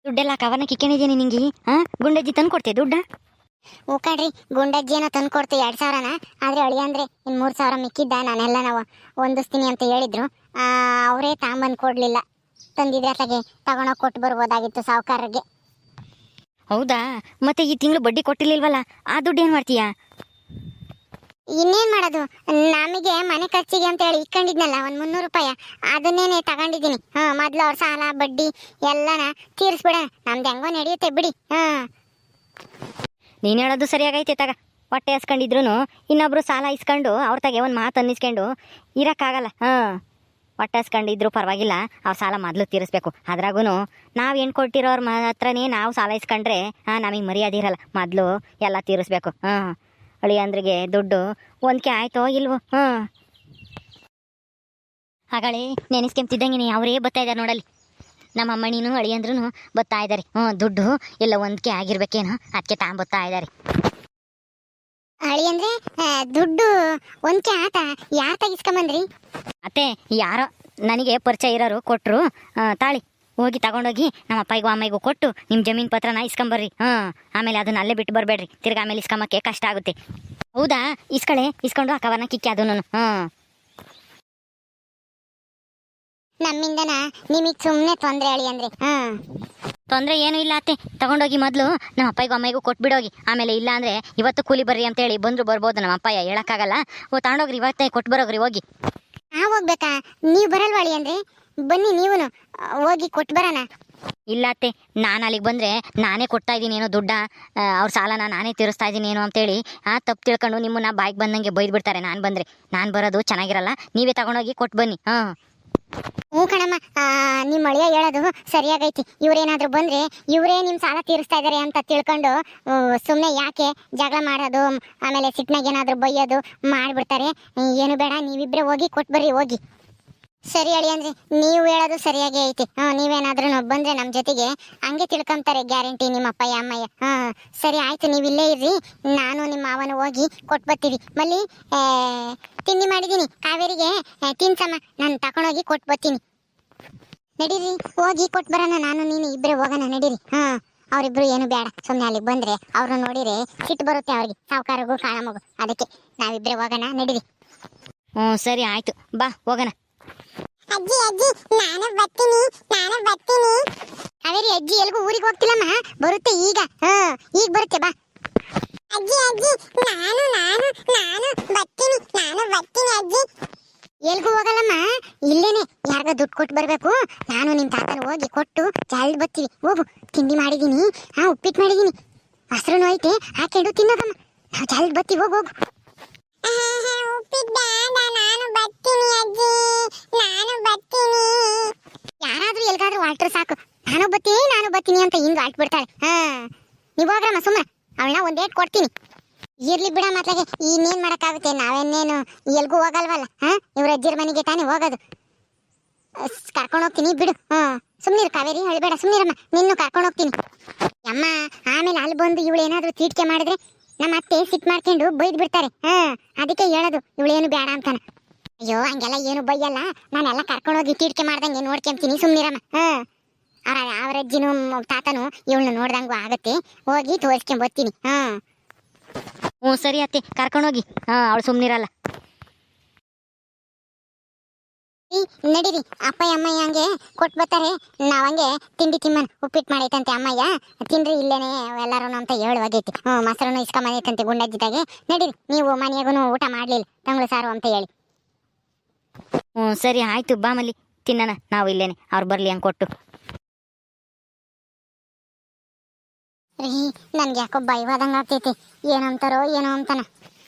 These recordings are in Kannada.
ದುಡ್ಡೆಲ್ಲ ಕವರ್ನ ಕಿಕ್ಕೊಂಡಿದ್ದೀನಿ ನಿಂಗೆ. ಗುಂಡಜ್ಜಿ ತಂದು ಕೊಡ್ತೀಯ ದುಡ್ಡ? ಹ್ಞೂ ಕಣ್ರಿ, ಗುಂಡಜ್ಜಿ ಏನೋ ತಂದು ಕೊಡ್ತು 2,000ನ. ಆದರೆ ಅಳಿ ಅಂದರೆ ಇನ್ನು 3,000 ಮಿಕ್ಕಿದ್ದ ನಾನೆಲ್ಲ ನಾವು ಹೊಂದಿಸ್ತೀನಿ ಅಂತ ಹೇಳಿದ್ರು. ಅವರೇ ತಾಂಬಂದು ಕೊಡಲಿಲ್ಲ. ತಂದಿದ್ರೆ ಅట్లాಗೆ ತಗೊಂಡೋಗಿ ಕೊಟ್ಟು ಬರ್ಬೋದಾಗಿತ್ತು ಸಾವುಕಾರರಿಗೆ. ಹೌದಾ? ಮತ್ತೆ ಈ ತಿಂಗಳು ಬಡ್ಡಿ ಕೊಟ್ಟಿರ್ಲಿಲ್ವಲ್ಲ, ಆ ದುಡ್ಡು ಏನು ಮಾಡ್ತೀಯಾ? ಇನ್ನೇನು ಮಾಡೋದು, ನಮಗೆ ಮನೆ ಖರ್ಚಿಗೆ ಅಂತ ಹೇಳಿ ಇಟ್ಕೊಂಡಿದ್ನಲ್ಲ ಒಂದು 300 ರೂಪಾಯಿ, ಅದನ್ನೇನೆ ತಗೊಂಡಿದ್ದೀನಿ. ಮೊದಲು ಅವ್ರ ಸಾಲ ಬಡ್ಡಿ ಎಲ್ಲನ ತೀರಿಸ್ಬಿಡ, ನಮ್ದು ಹೆಂಗೋ ನಡೆಯುತ್ತೆ ಬಿಡಿ. ನೀನು ಹೇಳೋದು ಸರಿಯಾಗೈತೆ ತಗ. ಹೊಟ್ಟೆ ಹಸ್ಕೊಂಡಿದ್ರು ಇನ್ನೊಬ್ರು ಸಾಲ ಇಸ್ಕೊಂಡು ಅವ್ರ ತಗೆ ಒಂದು ಮಾತು ಅನ್ನಿಸ್ಕೊಂಡು ಇರೋಕ್ಕಾಗಲ್ಲ. ಹೊಟ್ಟೆ ಹಸ್ಕೊಂಡಿದ್ರು ಪರವಾಗಿಲ್ಲ, ಅವ್ರ ಸಾಲ ಮೊದಲು ತೀರಿಸ್ಬೇಕು. ಅದ್ರಾಗೂ ನಾವು ಏನು ಕೊಟ್ಟಿರೋರ ಹತ್ರನೇ ನಾವು ಸಾಲ ಇಸ್ಕೊಂಡ್ರೆ ನಮಗೆ ಮರ್ಯಾದೆ ಇರಲ್ಲ. ಮೊದಲು ಎಲ್ಲ ತೀರಿಸ್ಬೇಕು. ಅಳಿಯಂದ್ರಿಗೆ ದುಡ್ಡು ಒಂದಕ್ಕೆ ಆಯ್ತೋ ಇಲ್ವೋ? ಹಾಗಳೇ ನೆನೆಸ್ಕೊಂತಿದ್ದಂಗೆ ಅವರೇ ಬರ್ತಾ ಇದ್ದಾರೆ ನೋಡಲ್ಲಿ. ನಮ್ಮ ಅಮ್ಮಣಿನೂ ಅಳಿಯಂದ್ರೂ ಬರ್ತಾ ಇದ್ದಾರೆ. ದುಡ್ಡು ಎಲ್ಲ ಒಂದಕ್ಕೆ ಆಗಿರ್ಬೇಕೇನೋ, ಅದಕ್ಕೆ ಬರ್ತಾ ಇದ್ದಾರೆ. ಅಳಿ ಅಂದ್ರೆ ದುಡ್ಡು ಒಂದಕ್ಕೆ ಆತ ಯಾರು ತೆಗಿಸ್ಕೊಂಬಂದ್ರಿ? ಅತ್ತೆ ಯಾರೋ ನನಗೆ ಪರಿಚಯ ಇರೋರು ಕೊಟ್ಟರು. ತಾಳಿ ಹೋಗಿ ತಗೊಂಡೋಗಿ ನಮ್ಮ ಅಪ್ಪಗೂ ಅಮ್ಮಗೂ ಕೊಟ್ಟು ನಿಮ್ಮ ಜಮೀನು ಪತ್ರನ ಇಸ್ಕೊಂಬರ್ರಿ. ಆಮೇಲೆ ಅದನ್ನ ಅಲ್ಲೇ ಬಿಟ್ಟು ಬರಬೇಡ್ರಿ, ತಿರ್ಗಿ ಆಮೇಲೆ ಇಸ್ಕೊಂಬಕ್ಕೆ ಕಷ್ಟ ಆಗುತ್ತೆ. ಹೌದಾ? ಇಸ್ಕೊಂಡು ಆ ಕವರ್ನ ಕಿಕ್ಕಿ ಅದನ್ನು. ನಮ್ಮಿಂದನ ನಿಮಗೆ ಸುಮ್ಮನೆ ತೊಂದರೆ ಅಳಿ ಅಂದ್ರೆ. ತೊಂದರೆ ಏನೂ ಇಲ್ಲ ಅತ್ತೆ, ತಗೊಂಡೋಗಿ ಮೊದಲು ನಮ್ಮ ಅಪ್ಪಗೂ ಅಮ್ಮಗೂ ಕೊಟ್ಬಿಡೋಗಿ. ಆಮೇಲೆ ಇಲ್ಲ ಅಂದರೆ ಇವತ್ತು ಕೂಲಿ ಬರ್ರಿ ಅಂತೇಳಿ ಬಂದರೂ ಬರ್ಬೋದು. ನಮ್ಮ ಅಪ್ಪಯ್ಯ ಹೇಳೋಕ್ಕಾಗಲ್ಲ. ತಗೊಂಡೋಗ್ರಿ, ಇವತ್ತೇ ಕೊಟ್ಟು ಬರೋಗ್ರಿ ಹೋಗಿ. ಹೋಗ್ಬೇಕಾ? ನೀವು ಬರಲ್ವ ಅಳಿ ಅಂದ್ರೆ? ಬನ್ನಿ ನೀವು ಹೋಗಿ ಕೊಟ್ಟು ಬರೋಣ. ಇಲ್ಲ ಅತ್ತೆ, ನಾನು ಅಲ್ಲಿಗೆ ಬಂದರೆ ನಾನೇ ಕೊಡ್ತಾ ಇದ್ದೀನಿ ಏನೋ ದುಡ್ಡ, ಅವ್ರ ಸಾಲನ ನಾನೇ ತೀರಿಸ್ತಾ ಇದ್ದೀನಿ ಏನೋ ಅಂತೇಳಿ ತಪ್ಪು ತಿಳ್ಕೊಂಡು ನಿಮ್ಮನ್ನ ಬಾಯಿಗೆ ಬಂದಂಗೆ ಬೈದ್ಬಿಡ್ತಾರೆ. ನಾನು ಬಂದರೆ, ನಾನು ಬರೋದು ಚೆನ್ನಾಗಿರಲ್ಲ. ನೀವೇ ತಗೊಂಡೋಗಿ ಕೊಟ್ಟು ಬನ್ನಿ. ಹ್ಞೂ ಕಣಮ್ಮ, ನಿಮ್ಮ ಅಳಿಯ ಹೇಳೋದು ಸರಿಯಾಗೈತಿ. ಇವರೇನಾದರೂ ಬಂದರೆ ಇವರೇ ನಿಮ್ಮ ಸಾಲ ತೀರಿಸ್ತಾ ಇದ್ದಾರೆ ಅಂತ ತಿಳ್ಕೊಂಡು ಸುಮ್ಮನೆ ಯಾಕೆ ಜಗಳ ಮಾಡೋದು, ಆಮೇಲೆ ಸಿಟ್ನಾಗ ಏನಾದರೂ ಬೈಯೋದು ಮಾಡಿಬಿಡ್ತಾರೆ. ಏನು ಬೇಡ, ನೀವಿಬ್ಬರೇ ಹೋಗಿ ಕೊಟ್ಟು ಬರ್ರಿ ಹೋಗಿ. ಸರಿ ಅಳಿ ಅಂದ್ರೆ ನೀವು ಹೇಳೋದು ಸರಿಯಾಗಿ ಐತಿ. ನೀವೇನಾದ್ರೂ ಬಂದರೆ ನಮ್ಮ ಜೊತೆಗೆ ಹಂಗೆ ತಿಳ್ಕೊಂತಾರೆ ಗ್ಯಾರಂಟಿ ನಿಮ್ಮ ಅಪ್ಪಯ್ಯ ಅಮ್ಮಯ್ಯ. ಸರಿ ಆಯಿತು, ನೀವು ಇಲ್ಲೇ ಇರ್ರಿ, ನಾನು ನಿಮ್ಮ ಮಾವನು ಹೋಗಿ ಕೊಟ್ಟು ಬರ್ತೀವಿ. ಮಲ್ಲಿ ತಿಂಡಿ ಮಾಡಿದ್ದೀನಿ, ಕಾವೇರಿಗೆ ತಿನ್ಸಮ್ಮ, ನಾನು ತಗೊಂಡೋಗಿ ಕೊಟ್ಟು ಬರ್ತೀನಿ. ನಡೀರಿ ಹೋಗಿ ಕೊಟ್ಟು ಬರೋಣ, ನಾನು ನೀನು ಇಬ್ಬರೇ ಹೋಗೋಣ. ನಡೀರಿ. ಅವರಿಬ್ರು ಏನು ಬೇಡ, ಸುಮ್ಮನೆ ಅಲ್ಲಿಗೆ ಬಂದರೆ ಅವ್ರನ್ನ ನೋಡಿದರೆ ಸಿಟ್ಟು ಬರುತ್ತೆ ಅವ್ರಿಗೆ, ಸಾವುಕಾರಗೂ ಕಾಳಮ್ಮಗೂ. ಅದಕ್ಕೆ ನಾವಿಬ್ಬರೇ ಹೋಗೋಣ, ನಡೀರಿ. ಸರಿ ಆಯಿತು, ಬಾ ಹೋಗೋಣ. ಅಜ್ಜಿ ಅಜ್ಜಿ ನಾನು ಬರ್ತೀನಿ. ಕಾವೇರಿ ಅಜ್ಜಿ ಎಲ್ಗೂ ಊರಿಗೆ ಹೋಗ್ತಿಲ್ಲಮ್ಮ, ಬರುತ್ತೆ ಈಗ. ಈಗ ಬರುತ್ತೆ, ಬಾ. ಅಜ್ಜಿ ಅಜ್ಜಿ ನಾನು ಬರ್ತೀನಿ ಅಜ್ಜಿ. ಎಲ್ಗೂ ಹೋಗಲ್ಲಮ್ಮ, ಇಲ್ಲೇನೆ ಯಾರಿಗ ದುಡ್ಡು ಕೊಟ್ಟು ಬರಬೇಕು. ನಾನು ನಿಮ್ಮ ತಾತನ ಹೋಗಿ ಕೊಟ್ಟು ಜಲ್ದಿ ಬರ್ತೀವಿ. ಹೋಗು, ತಿಂಡಿ ಮಾಡಿದ್ದೀನಿ, ಉಪ್ಪಿಟ್ಟು ಮಾಡಿದ್ದೀನಿ, ಹಸ್ರು ಐತೆ, ಹಾಕೊಂಡು ತಿನ್ನೋದಮ್ಮ. ನಾವು ಜಲ್ದಿ ಬರ್ತೀವಿ, ಹೋಗು. ಯಾರಾದ್ರೂ ಎಲ್ಗಾದ್ರೂ ವಾಲ್ಟ್ರು ಸಾಕು, ನಾನು ಬರ್ತೀನಿ ಅಂತ ಹಿಂಗ್ ಆಲ್ಟ್ ಬಿಡ್ತಾಳೆ. ನೀವು ಹೋಗ್ರಮ್ಮ ಸುಮ್ಮನೆ, ಅವಳನ್ನ ಒಂದೇಟ್ ಕೊಡ್ತೀನಿ. ಇರ್ಲಿ ಬಿಡ, ಮತ್ಲಾಗೆ ಇನ್ನೇನ್ ಮಾಡಕ್ಕಾಗುತ್ತೆ, ನಾವೇನೇನು ಎಲ್ಗೂ ಹೋಗಲ್ವಲ್ಲ. ಇವ್ರ ಅಜ್ಜಿರ ಮನೆಗೆ ತಾನೇ ಹೋಗೋದು. ಕರ್ಕೊಂಡು ಹೋಗ್ತೀನಿ ಬಿಡು. ಸುಮ್ನಿರು ಕಾವೇರಿ, ಹೇಳ್ಬೇಡ, ಸುಮ್ನಿರಮ್ಮ, ನಿನ್ನೂ ಕರ್ಕೊಂಡು ಹೋಗ್ತೀನಿ. ಅಮ್ಮ ಆಮೇಲೆ ಅಲ್ಲಿ ಬಂದು ಇವಳು ಏನಾದ್ರೂ ತೀಟ್ಕೆ ಮಾಡಿದ್ರೆ ನಮ್ಮ ಅತ್ತೆ ಸಿಟ್ಟು ಮಾಡ್ಕೊಂಡು ಬೈದ್ ಬಿಡ್ತಾರೆ. ಅದಕ್ಕೆ ಹೇಳೋದು ಇವಳೇನು ಬೇಡ ಅಂತಾನ. ಅಯ್ಯೋ ಹಂಗೆಲ್ಲ ಏನು ಬೈಯಲ್ಲ, ನಾನೆಲ್ಲ ಕರ್ಕೊಂಡೋಗಿ ತೀಟ್ಕೆ ಮಾಡ್ದಂಗೆ ನೋಡ್ಕೊಂತೀನಿ, ಸುಮ್ನಿರಮ್ಮ. ಅವ್ರ ಅಜ್ಜಿನೂ ತಾತನು ಇವಳನ್ನ ನೋಡ್ದಂಗೂ ಆಗತ್ತೆ, ಹೋಗಿ ತೋರಿಸ್ಕೊಂಡ್ ಬರ್ತೀನಿ. ಸರಿ ಅತ್ತೆ, ಕರ್ಕೊಂಡೋಗಿ. ಅವಳು ಸುಮ್ನಿರಲ್ಲ. ನಡೀರಿ, ಅಪ್ಪಯ್ಯ ಅಮ್ಮಯ್ಯ ಹಂಗೆ ಕೊಟ್ಟು ಬರ್ತಾರೆ. ನಾವಂಗೆ ತಿಂಡಿ ತಿಮ್ಮನ್ ಉಪ್ಪಿಟ್ಟು ಮಾಡೈತಂತೆ ಅಮ್ಮಯ್ಯ, ತಿನ್ರಿ ಇಲ್ಲೇನೆ ಎಲ್ಲರೂ ಅಂತ ಹೇಳುವಾಗೈತಿ. ಮೊಸರನ್ನು ಇಸ್ಕೊಂಬಂದೈತಂತೆ ಗುಂಡಜ್ಜಿದಾಗೆ. ನಡೀರಿ, ನೀವು ಮನೆಯಾಗೂ ಊಟ ಮಾಡಲಿಲ್ಲ, ತಂಗಳು ಸಾರು ಅಂತ ಹೇಳಿ. ಸರಿ ಆಯ್ತು, ಬಾ ಮಲ್ಲಿ ತಿನ್ನೋಣ ನಾವು ಇಲ್ಲೇನೆ, ಅವ್ರು ಬರ್ಲಿ ಹಂಗೆ ಕೊಟ್ಟು. ರೀ, ನನ್ಗೆ ಯಾಕೋ ಭಯವಾದಂಗೆ ಆಗ್ತೈತಿ, ಏನಂತಾರೋ ಏನೋ ಅಂತಾನ.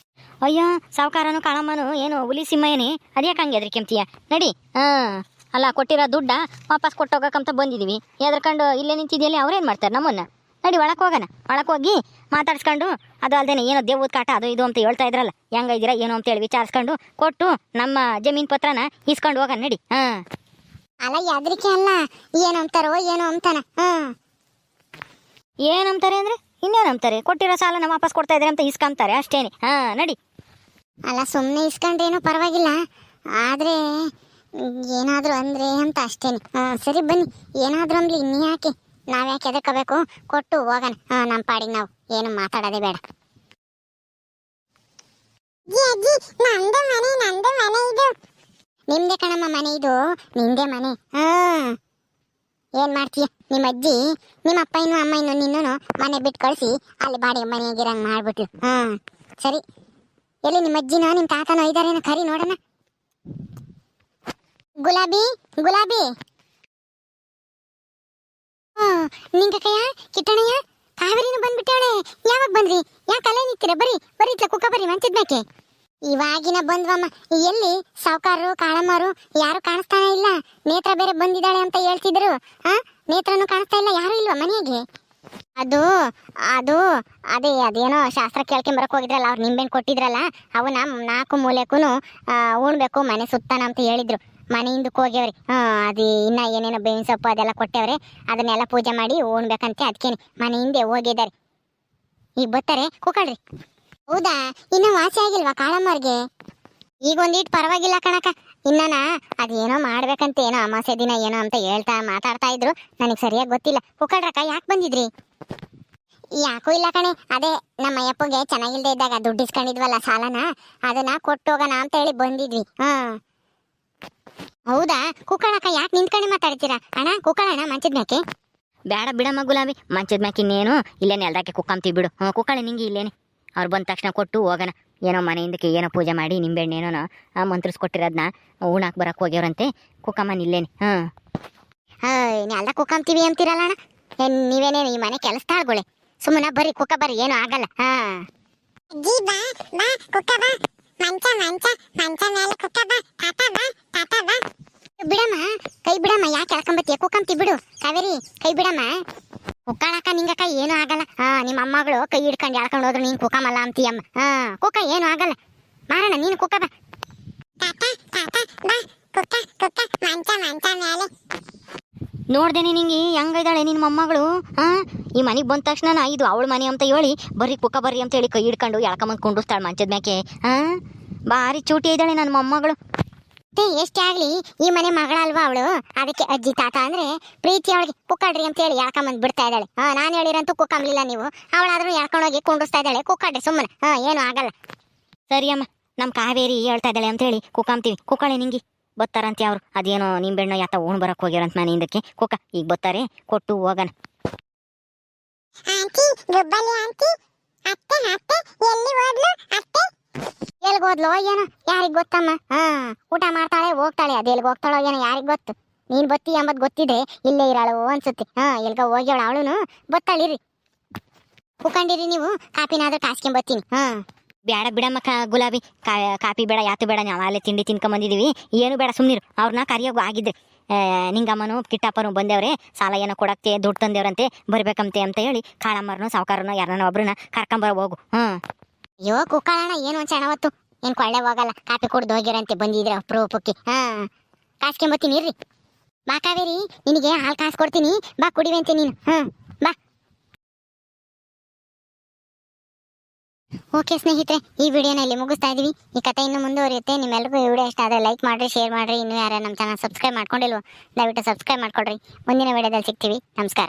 ಅಯ್ಯ, ಸಾವುಕಾರನು ಕಾಳಮ್ಮನು ಏನು ಹುಲಿ ಸಿಂಹಯೇನಿ, ಅದ್ಯಾಕೆ ಹಂಗೆ ಕೆಂಪ್ತೀಯ? ನಡಿ. ಅಲ್ಲ, ಕೊಟ್ಟಿರೋ ದುಡ್ಡ ವಾಪಸ್ ಕೊಟ್ಟೋಗಕ್ಕಂತ ಬಂದಿದ್ದೀವಿ, ಎದ್ರಕೊಂಡು ಇಲ್ಲೇ ನಿಂತಿದ್ಯಲ್ಲಿ ಅವ್ರೇನು ಮಾಡ್ತಾರೆ ನಮ್ಮನ್ನ? ನಡಿ ಒಳಕ್ಕೆ ಹೋಗೋಣ. ಒಳಕ್ಕೆ ಹೋಗಿ ಮಾತಾಡ್ಸ್ಕೊಂಡು, ಅದು ಅಲ್ಲದೆ ಏನೋ ದೇವ್ದ ಕಾಟ ಅದು ಇದು ಅಂತ ಹೇಳ್ತಾ ಇದ್ರಲ್ಲ, ಹೆಂಗಿದ್ದೀರಾ ಏನೋ ಅಂತೇಳಿ ವಿಚಾರಿಸ್ಕೊಂಡು ಕೊಟ್ಟು ನಮ್ಮ ಜಮೀನು ಪತ್ರನ ಇಸ್ಕೊಂಡು ಹೋಗೋಣ. ನಡಿ. ಅಲ್ಲ ಯಾದ್ರಿಕೆ ಅಲ್ಲ, ಏನಂತಾರೋ ಏನೋ ಅಂತಾನ. ಏನಂತಾರೆ ಅಂದರೆ ಇನ್ನೇನಂತಾರೆ, ಕೊಟ್ಟಿರೋ ಸಾಲನ ವಾಪಸ್ ಕೊಡ್ತಾ ಇದ್ದಾರೆ ಅಂತ ಇಸ್ಕೊಂತಾರೆ ಅಷ್ಟೇನೆ. ನಡಿ. ಅಲ್ಲ, ಸುಮ್ಮನೆ ಇಸ್ಕೊಂಡ್ರೇನೋ ಪರವಾಗಿಲ್ಲ, ಆದರೆ ಏನಾದರೂ ಅಂದರೆ ಅಂತ ಅಷ್ಟೇನೆ. ಸರಿ ಬನ್ನಿ, ಏನಾದರೂ ಅಂದ್ಲಿ ಇನ್ನು ಯಾಕೆ, ನಾವ್ಯಾಕೆ ಎದಕ್ಕಬೇಕು, ಕೊಟ್ಟು ಹೋಗೋಣ. ನಮ್ಮ ಪಾಡಿಗೆ ನಾವು ಏನು ಮಾತಾಡೋದೇ ಬೇಡ. ನಿಮ್ದೇ ಕಣಮ್ಮ ಮನೆ ಇದು, ನಿಂದೇ ಮನೆ. ಏನ್ ಮಾಡ್ತೀಯ, ನಿಮ್ಮ ಅಜ್ಜಿ ನಿಮ್ಮ ಅಪ್ಪ ಇನ್ನು ಅಮ್ಮ ಇನ್ನು ನಿನ್ನೂ ಮನೆ ಬಿಟ್ಟು ಕಳಿಸಿ ಅಲ್ಲಿ ಬಾಡಿಗೆ ಮನೆಯಾಗಿರಂಗ್ ಮಾಡ್ಬಿಟ್ಲು. ಸರಿ, ಎಲ್ಲಿ ನಿಮ್ಮ ಅಜ್ಜಿನೋ ನಿಮ್ಮ ತಾತನೋ ಇದಾರೇನೋ ಕರಿ ನೋಡೋಣ. ಗುಲಾಬಿ ಗುಲಾಬಿ, ನಿಂಗಕ್ಕಯ್ಯ ಕಿಟ್ಟಣಯ್ಯ ಕಾವೇರಿನ ಬಂದ್ಬಿಟ್ಟಾಳೆ. ಯಾವಾಗ ಬಂದ್ರಿ? ಯಾಕೆ ಅಲ್ಲೇ ನಿಂತೀರ? ಬರೀ ಬರೀ ಕುಕ್ಕ ಬರ್ರಿ ಮಂಚದ್ಮ್ಯಾಕೆ. ಇವಾಗಿನ ಬಂದ್ವಮ್ಮ. ಎಲ್ಲಿ ಸಾವುಕಾರರು ಕಾಳಮ್ಮರು ಯಾರು ಕಾಣಿಸ್ತಾನೆ ಇಲ್ಲ. ನೇತ್ರ ಬೇರೆ ಬಂದಿದ್ದಾಳೆ ಅಂತ ಹೇಳ್ತಿದ್ರು. ನೇತ್ರನು ಕಾಣಿಸ್ತಾ ಇಲ್ಲ, ಯಾರು ಇಲ್ವಾ ಮನೆಗೆ? ಅದು ಅದು ಅದೇನೋ ಶಾಸ್ತ್ರ ಕೇಳ್ಕೊಂಬರಕ್ ಹೋಗಿದ್ರಲ್ಲ, ಅವ್ರು ನಿಂಬೆಣ್ಣು ಕೊಟ್ಟಿದ್ರಲ್ಲ, ಅವನ 4 ಮೂಲೆಕ್ಕೂ ಉಣ್ಬೇಕು ಮನೆ ಸುತ್ತಾನ ಅಂತ ಹೇಳಿದ್ರು. ಮನೆ ಹಿಂದಕ್ಕೆ ಹೋಗ್ಯವ್ರಿ. ಅದು ಇನ್ನ ಏನೇನೋ ಬೇವಿನ ಸೊಪ್ಪು ಅದೆಲ್ಲ ಕೊಟ್ಟವ್ರೆ, ಅದನ್ನೆಲ್ಲ ಪೂಜೆ ಮಾಡಿ ಉಣ್ಬೇಕಂತೆ. ಅದಕ್ಕೇನೆ ಮನೆ ಹಿಂದೆ ಹೋಗಿದ್ದಾರೆ. ಈಗ ಬರ್ತಾರೆ, ಕೂಕಳ್ರಿ. ಹೌದಾ, ಇನ್ನು ವಾಸಿ ಆಗಿಲ್ವಾ ಕಾಳಮ್ಮರ್ಗೆ? ಈಗ ಒಂದಿಟ್ಟು ಪರವಾಗಿಲ್ಲ ಕಣಕ. ಇನ್ನನ ಅದೇನೋ ಮಾಡ್ಬೇಕಂತ, ಏನೋ ಅಮಾಸೆ ದಿನ ಏನೋ ಅಂತ ಮಾತಾಡ್ತಾ ಇದ್ರು. ನನಗೆ ಸರಿಯಾಗಿ ಗೊತ್ತಿಲ್ಲ. ಕೂಕಳ್ರಕ್ಕ, ಯಾಕೆ ಬಂದಿದ್ರಿ? ಯಾಕೂ ಇಲ್ಲ ಕಣೆ, ಅದೇ ನಮ್ಮ ಅಯ್ಯಪ್ಪಗೆ ಚೆನ್ನಾಗಿಲ್ದೇ ಇದ್ದಾಗ ದುಡ್ಡು ಇಸ್ಕೊಂಡಿದ್ವಲ್ಲ ಸಾಲನ, ಅದನ್ನ ಕೊಟ್ಟೋಗೋಣ ಅಂತ ಹೇಳಿ ಬಂದಿದ್ವಿ. ಹೌದಾ ಕೂಕಳಕ್ಕ, ಯಾಕೆ ನಿಂತ್ಕೊಂಡು ಮಾತಾಡ್ತೀರಾ? ಅಣ್ಣ ಕೂಕಳಣ್ಣ ಮಂಚದ ಮ್ಯಾಕೆ. ಬೇಡ ಬಿಡಮ್ಮ ಗುಲಾಬಿ, ಮಂಚದ ಮ್ಯಾಕೆ ಇನ್ನೇನು ಇಲ್ಲೇನೆ ಎಲ್ದಾಕೆ ಕುಕ್ಕಂತೀವಿ ಬಿಡು. ಕುಕ್ಕಳೆ ನಿಂಗೆ ಇಲ್ಲೇನೆ. ಅವ್ರು ಬಂದ ತಕ್ಷಣ ಕೊಟ್ಟು ಹೋಗೋಣ. ಏನೋ ಮನೆಯಿಂದಕ್ಕೆ ಏನೋ ಪೂಜೆ ಮಾಡಿ ನಿಂಬೆಣ್ಣೇನೋ ಮಂತ್ರಿಸ್ಕೊಟ್ಟಿರೋದನ್ನ ಉಣಾಕ್ ಬರಕ್ಕೆ ಹೋಗ್ಯವ್ರಂತೆ. ಕುಕ್ಕಮ್ಮನ ಇಲ್ಲೇನೆ. ಎಲ್ಲ ಕುಕ್ಕಂತೀವಿ ಅಂತೀರಲ್ಲ ಅಣ್ಣ. ನೀವೇನೇನು ಈ ಮನೆ ಕೆಲಸ ತಾಳ್ಗೊಳೆ, ಸುಮ್ಮನೆ ಬರ್ರಿ ಕುಕ್ಕ ಬರ್ರಿ, ಏನೂ ಆಗಲ್ಲ. ಬಿಡಮ್ಮ, ಕೈ ಬಿಡಮ್ಮ, ಯಾಕೆ ಎಳ್ಕೊಂಬತ್ತೀಯ? ಕುಕ್ಕಂತಿ ಬಿಡು ಕಾವೇರಿ, ಕೈ ಬಿಡಮ್ಮ. ಕುಕ್ಕಳಕ್ಕ ನಿಂಗಕ್ಕ ಏನೂ ಆಗಲ್ಲ. ನಿಮ್ಮ ಅಮ್ಮಗಳು ಕೈ ಹಿಡ್ಕೊಂಡು ಎಳ್ಕೊಂಡು ಹೋದ್ರು ನೀನ್ ಕುಕ್ಕಮಲ್ಲ ಅಂತೀಯಮ್ಮ. ಕುಕ್ಕ ಏನೂ ಆಗಲ್ಲ. ಮಾರಣ ನೀನು ಕುಕ್ಕ ಬಾ. ನೋಡ್ದೇನೆ ನಿಂಗೆ ಹೆಂಗಿದ್ದಾಳೆ ನಿನ್ನ ಮೊಮ್ಮಗಳು. ಈ ಮನೆಗೆ ಬಂದ ತಕ್ಷಣ ಇದು ಅವಳ ಮನೆ ಅಂತ ಹೇಳಿ ಬರ್ರಿ ಕುಕ್ಕ ಬರ್ರಿ ಅಂತ ಹೇಳಿ ಕೈ ಹಿಡ್ಕೊಂಡು ಎಳ್ಕೊಂಬಂದು ಕುಂಡಿಸ್ತಾಳೆ ಮಂಚದ ಮ್ಯಾಕೆ. ಭಾರಿ ಚೂಟಿ ಇದ್ದಾಳೆ ನನ್ನ ಮೊಮ್ಮಗಳು. ಎಷ್ಟೇ ಆಗ್ಲಿ ಈ ಮನೆ ಮಗಳಲ್ವಾ ಅವಳು, ಅದಕ್ಕೆ ಅಜ್ಜಿ ತಾತ ಅಂದ್ರೆ ಪ್ರೀತಿ ಅವಳಿಗೆ. ಕುಕ್ಕಡ್ರಿ ಅಂತ ಹೇಳಿ ಎಳ್ಕೊಂಬಂದ್ ಬಿಡ್ತಾ ಇದ್ದಾಳೆ. ನಾನು ಹೇಳಿರಂತೂ ಕುಕ್ಕಂಬ್ಲಿಲ್ಲ ನೀವು, ಅವಳಾದ್ರೂ ಎಳ್ಕೊಂಡೋಗಿ ಕುಂಡಿಸ್ತಾ ಇದ್ದಾಳೆ. ಕುಕ್ಕಡ್ರಿ ಸುಮ್ಮನೆ, ಏನು ಆಗಲ್ಲ. ಸರಿ ಅಮ್ಮ, ನಮ್ಮ ಕಾವೇರಿ ಹೇಳ್ತಾ ಇದ್ದಾಳೆ ಅಂತ ಹೇಳಿ ಕುಕ್ಕಂತೀವಿ. ಕುಕ್ಕಳೆ ನಿಂಗೆ ಬತ್ತಾರಂತೆ ಅವರು. ಅದೇನೋ ನಿಂಬೆಣ್ಣು ಯಾತ ಉಣ್ ಬರಕ್ಕೆ ಹೋಗ್ಯಾರಂತ ಮನೆಯಿಂದಕ್ಕೆ. ಕುಕ್ಕ ಈಗ ಬತ್ತಾರೆ, ಕೊಟ್ಟು ಹೋಗೋಣ. ಎಲ್ಗೋದ್ಲೋ ಏನೋ ಯಾರಿಗ್ ಗೊತ್ತಮ್ಮ. ಊಟ ಮಾಡ್ತಾಳೆ ಹೋಗ್ತಾಳೆ, ಅದೆಲ್ಗ ಹೋಗ್ತಾಳೋ ಏನೋ ಯಾರಿಗ್ ಗೊತ್ತು. ನೀನ್ ಬತ್ತಿ ಎಂಬದ್ ಗೊತ್ತಿದ್ರೆ ಇಲ್ಲೇ ಇರಾಳು ಅನ್ಸುತ್ತೆ. ಎಲ್ಗ ಹೋಗ್ಯವಳ ಅವಳುನು. ಬತ್ತಾಳಿರಿ, ಕುಕ್ಕಂಡಿರಿ ನೀವು. ಕಾಪಿನಾದ್ರೂ ಕಾಸ್ಕೊಂಬತ್ತೀನಿ. ಬೇಡ ಬಿಡಮ್ಮ ಗುಲಾಬಿ, ಕಾಪಿ ಬೇಡ, ಯಾತು ಬೇಡ. ನಾವು ಅಲ್ಲೇ ತಿಂಡಿ ತಿನ್ಕೊಂಬಂದಿದ್ದೀವಿ, ಏನು ಬೇಡ, ಸುಮ್ಮನಿರು. ಅವ್ರನ್ನ ಕರಿಯೋಗು ಆಗಿದ್ರೆ ನಿಂಗಮ್ಮನು ಕಿಟ್ಟಪ್ಪನು ಬಂದೇವ್ರೆ, ಸಾಲ ಏನೋ ಕೊಡಕ್ಕೆ ದುಡ್ಡು ತಂದೇವ್ರಂತೆ, ಬರ್ಬೇಕಂತೆ ಅಂತ ಹೇಳಿ ಕಾಳಮ್ಮರನು ಸಾವುಕಾರನು ಯಾರನ್ನ ಒಬ್ರನ್ನ ಕರ್ಕೊಂಬರ ಹೋಗು. ಅಯ್ಯೋ ಕುಕ್ಕಳಣ್ಣ, ಏನು ಚೆನ್ನವತ್ತು ಏನ್ ಕೊಳ್ಳೆ ಹೋಗಲ್ಲ. ಕಾಪಿ ಕುಡ್ದು ಹೋಗಿರಂತೆ ಬಂದಿದ್ರೆ ಅಪ್ರೂಪಕ್ಕೆ. ಕಾಸ್ಕೊಂಬತ್ತೀನಿ ಇರ್ರಿ. ಬಾ ಕಾವೇರಿ, ನಿನಗೆ ಹಾಲು ಕಾಸು ಕೊಡ್ತೀನಿ, ಬಾ ಕುಡಿವಂತೆ ನೀನು. ಬಾ. ಓಕೆ ಸ್ನೇಹಿತರೆ, ಈ ವಿಡಿಯೋನ ಇಲ್ಲಿ ಮುಗಿಸ್ತಾ ಇದೀವಿ. ಈ ಕಥೆ ಇನ್ನು ಮುಂದುವರಿಯುತ್ತೆ. ನಿಮ್ಮೆಲ್ಲರಿಗೂ ಈ ವಿಡಿಯೋ ಇಷ್ಟ ಆದರೆ ಲೈಕ್ ಮಾಡ್ರಿ, ಶೇರ್ ಮಾಡ್ರಿ. ಇನ್ನೂ ಯಾರು ನಮ್ಮ ಚಾನಲ್ ಸಬ್ಸ್ಕ್ರೈಬ್ ಮಾಡ್ಕೊಂಡಿಲ್ವೋ ದಯವಿಟ್ಟು ಸಬ್ಸ್ಕ್ರೈಬ್ ಮಾಡ್ಕೊಳ್ರಿ. ಮುಂದಿನ ವಿಡಿಯೋದಲ್ಲಿ ಸಿಗ್ತೀವಿ. ನಮಸ್ಕಾರ.